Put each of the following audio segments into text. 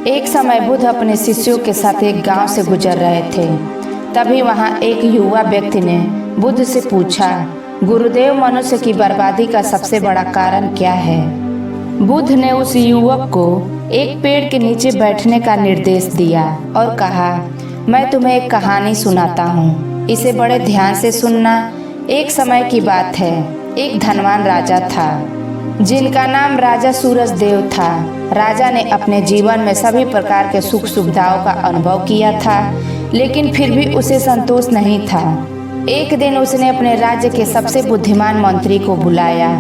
एक समय बुद्ध अपने शिष्यों के साथ एक गांव से गुजर रहे थे। तभी वहां एक युवा व्यक्ति ने बुद्ध से पूछा, गुरुदेव, मनुष्य की बर्बादी का सबसे बड़ा कारण क्या है? बुद्ध ने उस युवक को एक पेड़ के नीचे बैठने का निर्देश दिया और कहा, मैं तुम्हें एक कहानी सुनाता हूँ, इसे बड़े ध्यान से सुनना। एक समय की बात है, एक धनवान राजा था जिनका नाम राजा सूरजदेव था। राजा ने अपने जीवन में सभी प्रकार के सुख सुविधाओं का अनुभव किया था, लेकिन फिर भी उसे संतोष नहीं था। एक दिन उसने अपने राज्य के सबसे बुद्धिमान मंत्री को बुलाया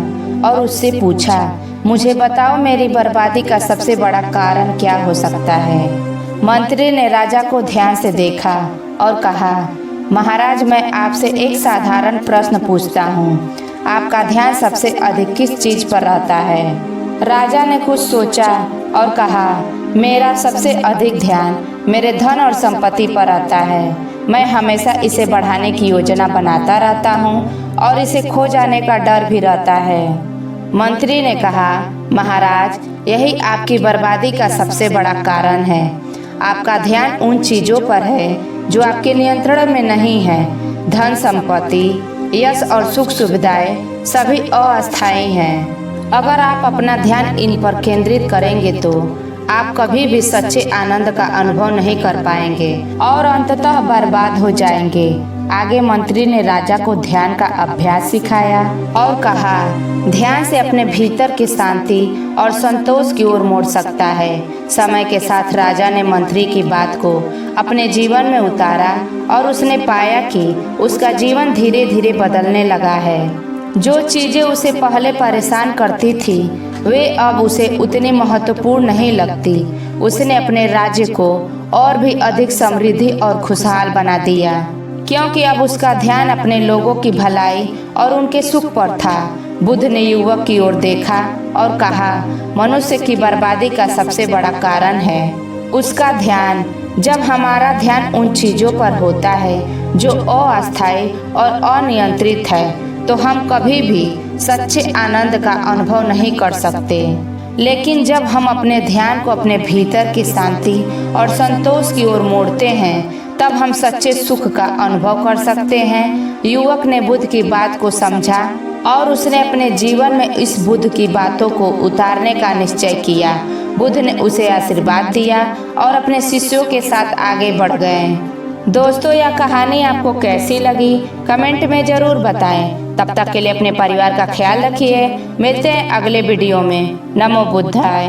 और उससे पूछा, मुझे बताओ, मेरी बर्बादी का सबसे बड़ा कारण क्या हो सकता है? मंत्री ने राजा को ध्यान से देखा और कहा, महाराज, मैं आपसे एक साधारण प्रश्न पूछता हूँ, आपका ध्यान सबसे अधिक किस चीज पर रहता है? राजा ने कुछ सोचा और कहा, मेरा सबसे अधिक ध्यान मेरे धन और संपत्ति पर रहता है। मैं हमेशा इसे बढ़ाने की योजना बनाता रहता हूँ और इसे खो जाने का डर भी रहता है। मंत्री ने कहा, महाराज, यही आपकी बर्बादी का सबसे बड़ा कारण है। आपका ध्यान उन चीजों पर है जो आपके नियंत्रण में नहीं है। धन संपत्ति, यश और सुख सुविधाएं सभी अस्थायी हैं। अगर आप अपना ध्यान इन पर केंद्रित करेंगे तो आप कभी भी सच्चे आनंद का अनुभव नहीं कर पाएंगे और अंततः बर्बाद हो जाएंगे। आगे मंत्री ने राजा को ध्यान का अभ्यास सिखाया और कहा, ध्यान से अपने भीतर की शांति और संतोष की ओर मोड़ सकता है। समय के साथ राजा ने मंत्री की बात को अपने जीवन में उतारा और उसने पाया कि उसका जीवन धीरे धीरे बदलने लगा है। जो चीजें उसे पहले परेशान करती थी वे अब उसे उतनी महत्वपूर्ण नहीं लगती। उसने अपने राज्य को और भी अधिक समृद्धि और खुशहाल बना दिया, क्योंकि अब उसका ध्यान अपने लोगों की भलाई और उनके सुख पर था। बुद्ध ने युवक की ओर देखा और कहा, मनुष्य की बर्बादी का सबसे बड़ा कारण है उसका ध्यान। जब हमारा ध्यान उन चीजों पर होता है जो अस्थायी और अनियंत्रित है, तो हम कभी भी सच्चे आनंद का अनुभव नहीं कर सकते। लेकिन जब हम अपने ध्यान को अपने भीतर की शांति और संतोष की ओर मोड़ते हैं, तब हम सच्चे सुख का अनुभव कर सकते हैं। युवक ने बुद्ध की बात को समझा और उसने अपने जीवन में इस बुद्ध की बातों को उतारने का निश्चय किया। बुद्ध ने उसे आशीर्वाद दिया और अपने शिष्यों के साथ आगे बढ़ गए। दोस्तों, यह कहानी आपको कैसी लगी कमेंट में जरूर बताएं। तब तक के लिए अपने परिवार का ख्याल रखिए। मिलते हैं अगले वीडियो में। नमो बुद्धाय।